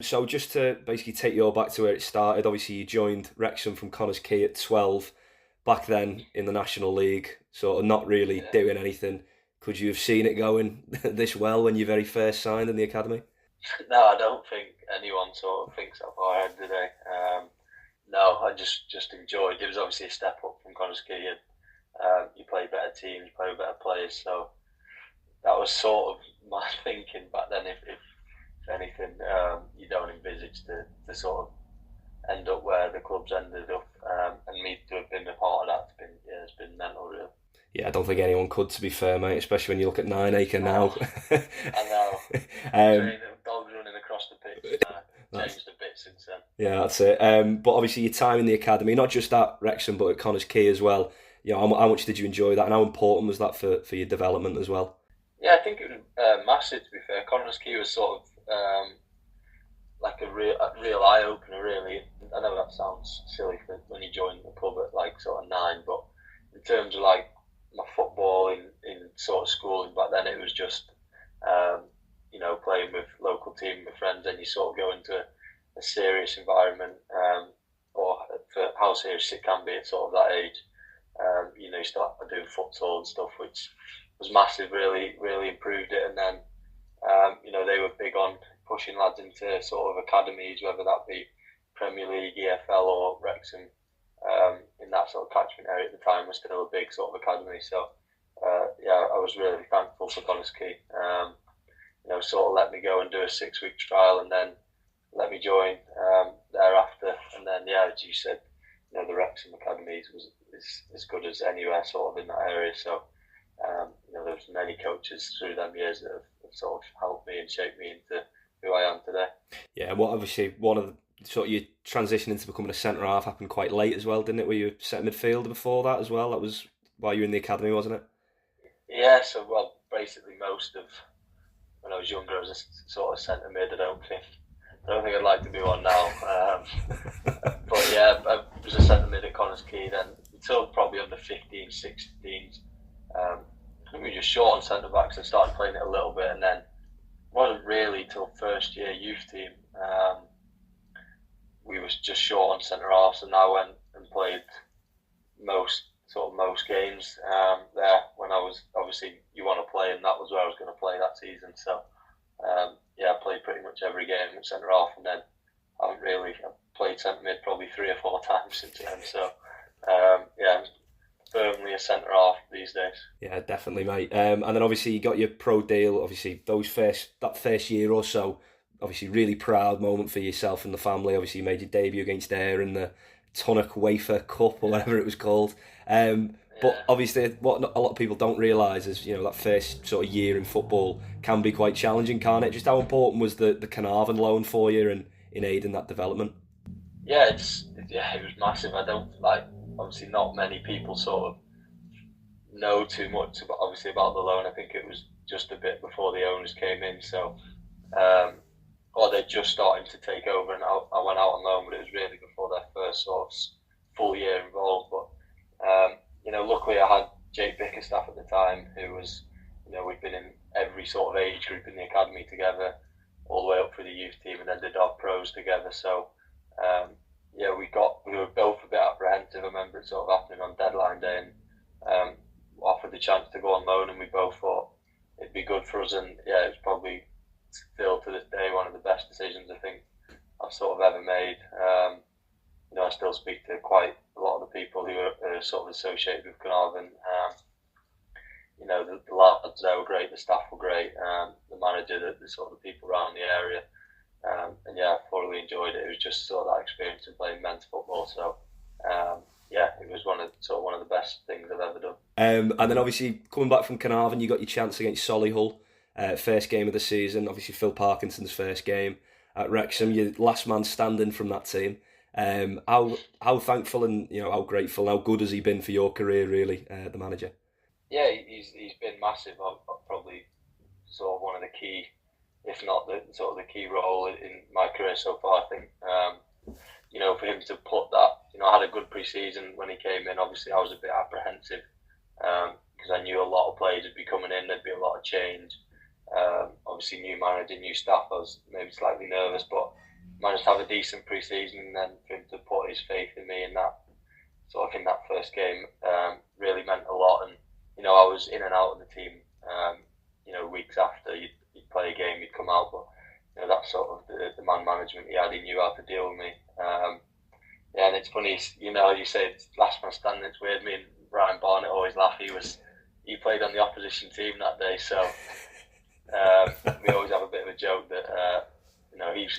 So just to basically take you all back to where it started, obviously you joined Wrexham from Connors Quay at 12, back then in the National League, sort of not really Yeah. doing anything. Could you have seen it going this well when you very first signed in the academy? No, I don't think anyone sort of thinks that far ahead today. No, I just enjoyed. It was obviously a step up from Connors Key, and you play better teams, you play better players. So that was sort of my thinking back then. If anything, you don't envisage to sort of end up where the club's ended up, and me to have been a part of that, it's been mental, really. Yeah, I don't think anyone could, to be fair, mate, especially when you look at Nine Acre now. Oh, I know. um, Training dogs running across the pitch. No, that's changed a bit since then. Yeah, that's it. But obviously, your time in the academy, not just at Wrexham, but at Connors Quay as well. You know, how much did you enjoy that, and how important was that for your development as well? Yeah, I think it was massive. To be fair, Connors Key was sort of like a real eye opener. Really, I know that sounds silly for when you join the club at like sort of 9, but in terms of like my football in sort of schooling back then, it was just um, playing with local team with friends, and you sort of go into a serious environment, or for how serious it can be at sort of that age. You start doing futsal and stuff, which was massive. Really, really improved it, and then they were big on pushing lads into sort of academies, whether that be Premier League, EFL, or Wrexham. In that sort of catchment area at the time was still a big sort of academy. So yeah, I was really thankful for Connors Key. Sort of let me go and do a 6 week trial, and then let me join thereafter. And then yeah, as you said, the Wrexham academies was is as good as anywhere sort of in that area. So there's many coaches through them years that have sort of helped me and shaped me into who I am today. Yeah, well, obviously, one of the sort of your transition into becoming a centre half happened quite late as well, didn't it? Were you a centre midfielder before that as well? That was while you were in the academy, wasn't it? Yeah, so well, basically most of when I was younger, I was a sort of centre mid. I don't think I'd like to be one now. But yeah, I was a centre mid at Connors Key then until probably under 15, 16s. I think we were just short on centre backs and started playing it a little bit, and then it wasn't really till first year youth team. We was just short on centre halves, and I went and played most games there when I was obviously you want to play, and that was where I was going to play that season. So yeah, I played pretty much every game at centre half, and then I've played centre mid probably 3 or 4 times since then. So yeah, firmly a centre half these days. Yeah, definitely, mate. And then obviously you got your pro deal. Obviously, that first year or so, obviously really proud moment for yourself and the family. Obviously, you made your debut against Ayr in the Tonic Wafer Cup or Yeah, whatever it was called. But yeah. obviously, what a lot of people don't realise is, that first sort of year in football can be quite challenging, can't it? Just how important was the Carnarvon loan for you in aiding that development? Yeah, it was massive. I don't like obviously not many people sort of know too much about obviously about the loan. I think it was just a bit before the owners came in, so um, or they're just starting to take over, and I went out on loan, but it was really before their first sort of full year involved. But luckily I had Jake Bickerstaff at the time, who was we'd been in every sort of age group in the academy together, all the way up through the youth team, and then did our pros together. So yeah, we were both a bit apprehensive. I remember it sort of happening on deadline day, and offered the chance to go on loan, and we both thought it'd be good for us. And yeah, it's probably still to this day one of the best decisions I think I've sort of ever made. I still speak to quite a lot of the people who are sort of associated with Carnarvon. The lads there were great, the staff were great, the manager, the sort of the people around the area. And yeah, I thoroughly enjoyed it. It was just sort of that experience of playing men's football. So yeah, it was one of the best things I've ever done. And then obviously coming back from Carnarvon, you got your chance against Solihull, first game of the season. Obviously Phil Parkinson's first game at Wrexham. You're last man standing from that team. How thankful and how grateful, how good has he been for your career, really, the manager? Yeah, he's been massive. Probably sort of one of the key, if not the sort of the key role in my career so far. I think for him to put that, I had a good pre-season when he came in. Obviously, I was a bit apprehensive because I knew a lot of players would be coming in. There'd be a lot of change. Obviously, new manager, new staff. I was maybe slightly nervous, but just have a decent pre-season, and then for him to put his faith in me in that in that first game really meant a lot. And I was in and out of the team. Weeks after you'd play a game, you'd come out, but that's sort of the man management he had. He knew how to deal with me. And it's funny, you say it's last man standing. It's weird. Me and Ryan Barnett always laugh. He played on the opposition team that day, so we always have a bit of a joke that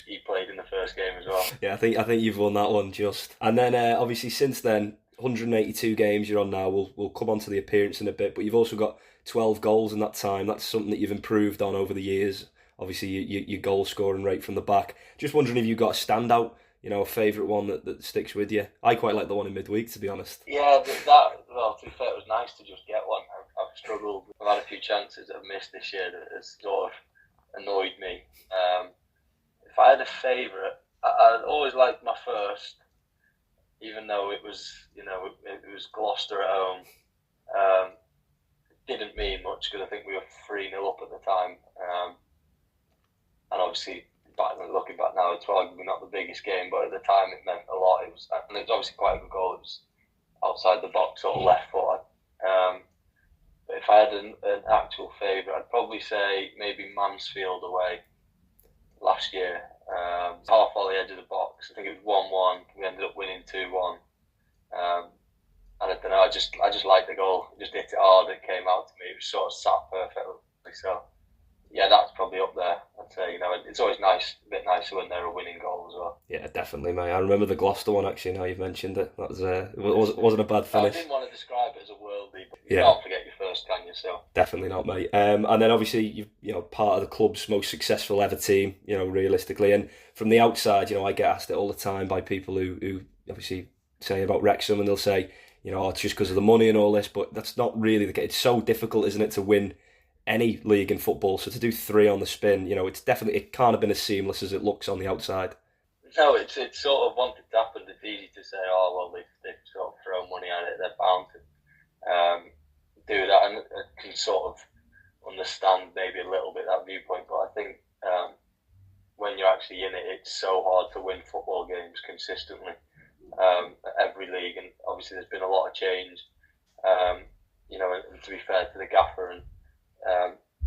he played in the first game as well. Yeah, I think you've won that one just. And then obviously since then, 182 games you're on now. We'll come on to the appearance in a bit, but you've also got 12 goals in that time. That's something that you've improved on over the years. Obviously, your goal scoring rate from the back. Just wondering if you've got a standout, a favourite one that sticks with you. I quite like the one in midweek, to be honest. Yeah, to be fair, it was nice to just get one. I've struggled. I've had a few chances that I've missed this year that has sort of annoyed me. If I had a favourite, I always liked my first, even though it was, it was Gloucester at home. It didn't mean much because I think we were 3-0 up at the time. And obviously, looking back now, it's probably not the biggest game, but at the time it meant a lot. It was obviously quite a good goal. It was outside the box, sort of left foot. But if I had an actual favourite, I'd probably say maybe Mansfield away last year. Half volley edge of the box. I think it was 1-1. We ended up winning 2-1. And I don't know. I just liked the goal. Just hit it hard. It came out to me. It was sort of sat perfectly. So yeah, that's probably up there. I'd say, it's always a bit nicer when they're a winning goal as well. Yeah, definitely, mate. I remember the Gloucester one, actually, now you've mentioned it. That was it wasn't a bad finish. I didn't want to describe it as a worldie, but you can't forget your first, can you? So definitely not, mate. And then obviously, you're part of the club's most successful ever team, realistically. And from the outside, I get asked it all the time by people who obviously say about Wrexham, and they'll say, it's just because of the money and all this, but that's not really the case. It's so difficult, isn't it, to win any league in football, so to do 3 on the spin, it can't have been as seamless as it looks on the outside. No, it's sort of wanted to happen. It's easy to say, they've sort of thrown money at it, they're bound to do that, and I can sort of understand maybe a little bit that viewpoint, but I think when you're actually in it, it's so hard to win football games consistently at every league, and obviously there's been a lot of change, and to be fair to the gaffer and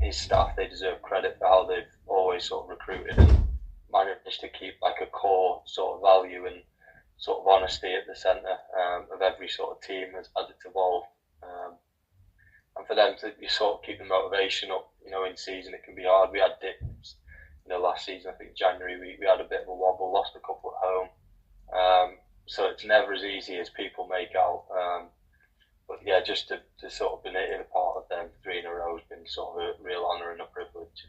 his staff, they deserve credit for how they've always sort of recruited and managed to keep like a core sort of value and sort of honesty at the centre of every sort of team as it's evolved. And for them to sort of keep the motivation up, in season it can be hard. We had dips, last season, I think January we had a bit of a wobble, lost a couple at home. So it's never as easy as people make out. But yeah, just to sort of been a part of them 3 in a row has been sort of a real honour and a privilege.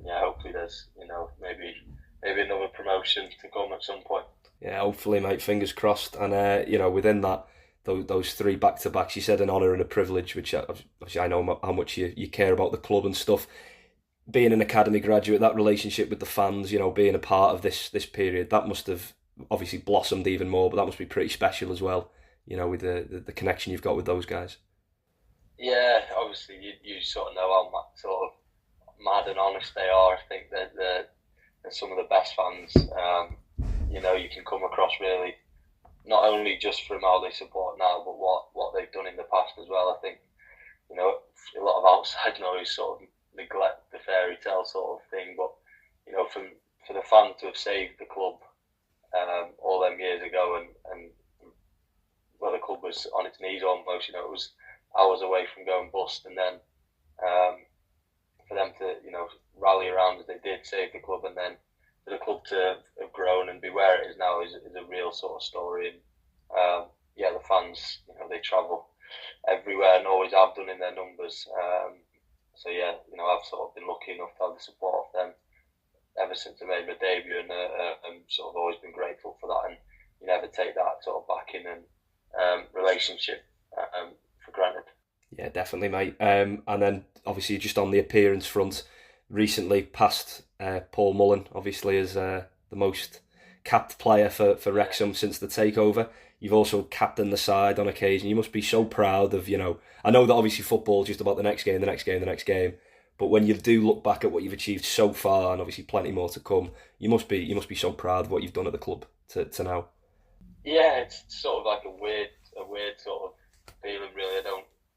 Hopefully there's maybe another promotion to come at some point. Yeah, hopefully, mate. Fingers crossed. And within that, those 3 back-to-backs, you said an honour and a privilege, which obviously I know how much you care about the club and stuff. Being an academy graduate, that relationship with the fans, being a part of this period, that must have obviously blossomed even more. But that must be pretty special as well. With the connection you've got with those guys. Yeah, obviously you sort of know how sort of mad and honest they are. I think that they're some of the best fans. You can come across really, not only just from how they support now, but what they've done in the past as well. I think, a lot of outside noise sort of neglect the fairy tale sort of thing, but, for the fan to have saved the club all them years ago and well, the club was on its knees almost, it was hours away from going bust, and then for them to, rally around as they did, save the club, and then for the club to have grown and be where it is now is a real sort of story. And the fans, they travel everywhere and always have done in their numbers. I've sort of been lucky enough to have the support of them ever since I made my debut, and sort of always been grateful for that, and you never take that sort of backing and relationship for granted. Yeah, definitely, mate. And then obviously just on the appearance front, recently passed Paul Mullen, obviously as the most capped player for Wrexham since the takeover. You've also captained the side on occasion. You must be so proud of, I know that obviously football is just about the next game, But when you do look back at what you've achieved so far, and obviously plenty more to come, you must be so proud of what you've done at the club to now. Yeah, it's sort of like a weird sort of feeling. Really,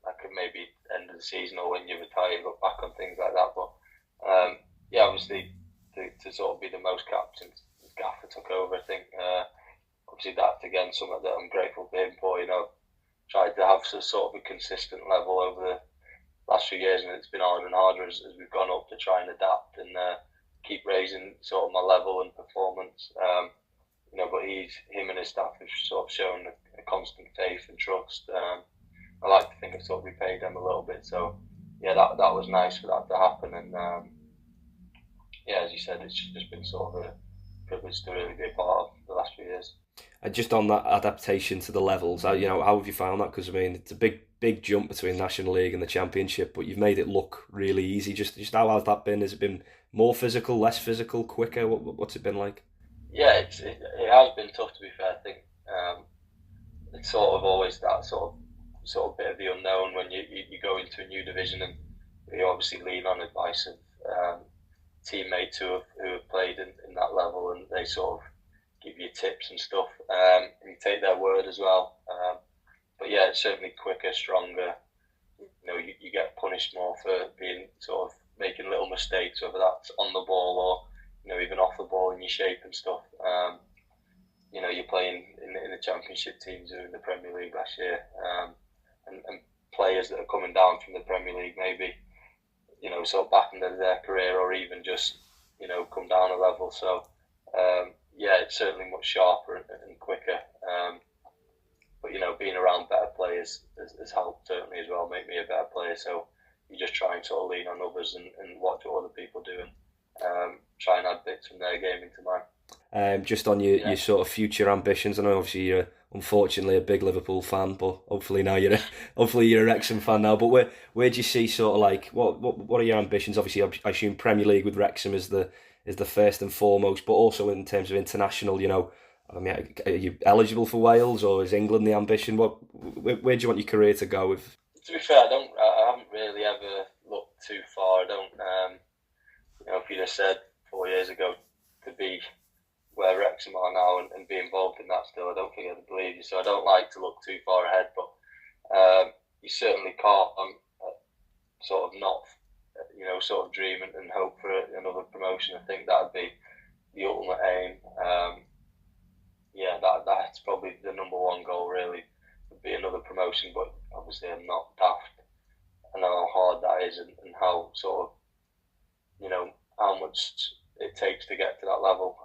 I could maybe end of the season or when you retire, look back on things like that. But yeah, obviously to sort of be the most caps since Gaffer took over, I think obviously that's again something that I'm grateful to him for. Tried to have sort of a consistent level over the last few years, and it's been harder and harder as we've gone up to try and adapt and keep raising sort of my level and performance. But him and his staff have sort of shown a constant faith and trust. I like to think I've sort of repaid them a little bit. So yeah, that was nice for that to happen. And yeah, as you said, it's just been sort of a privilege to really be a part of the last few years. And just on that adaptation to the levels, how have you found that? Because I mean, it's a big jump between National League and the Championship, but you've made it look really easy. Just how has that been? Has it been more physical, less physical, quicker? What's it been like? Yeah, it has been tough, to be fair. I think it's sort of always that sort of bit of the unknown when you go into a new division, and you obviously lean on advice of teammates who have played in that level, and they sort of give you tips and stuff, and you take their word as well. But yeah, it's certainly quicker, stronger. You get punished more for being sort of making little mistakes, whether that's on the ball or even off the ball in your shape and stuff. You're playing in the Championship teams who are in the Premier League last year, and players that are coming down from the Premier League maybe, sort of back into their career or even just, come down a level. So, yeah, it's certainly much sharper and quicker. But, being around better players has helped certainly as well, make me a better player. So you just try and sort of lean on others and watch what other people do and try and add bits from their game into mine. Just on your sort of future ambitions, I know obviously you're unfortunately a big Liverpool fan, but hopefully you're a Wrexham fan now. But where do you see sort of like what are your ambitions? Obviously, I assume Premier League with Wrexham is the first and foremost, but also in terms of international. I mean, are you eligible for Wales, or is England the ambition? Where do you want your career to go with? To be fair, I haven't really ever looked too far. I don't. If you'd have said 4 years ago to be where Wrexham are now and be involved in that still, I don't think I'd believe you. So I don't like to look too far ahead, but you certainly can't sort of not, sort of dream and hope for another promotion. I think that'd be the ultimate aim. That's probably the number one goal really, would be another promotion, but obviously I'm not daft. I know how hard that is and how sort of, how much it takes to get to that level.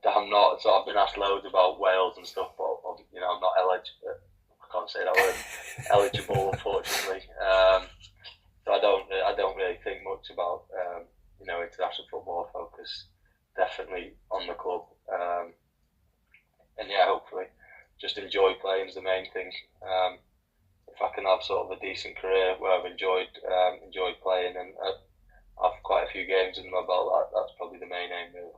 I'm not, so I've been asked loads about Wales and stuff, but I'm not eligible. I can't say that word. Eligible, unfortunately. So I don't really think much about international football. Focus definitely on the club. And yeah, hopefully, just enjoy playing is the main thing. If I can have sort of a decent career where I've enjoyed playing and have quite a few games under my belt, that's probably the main aim, really.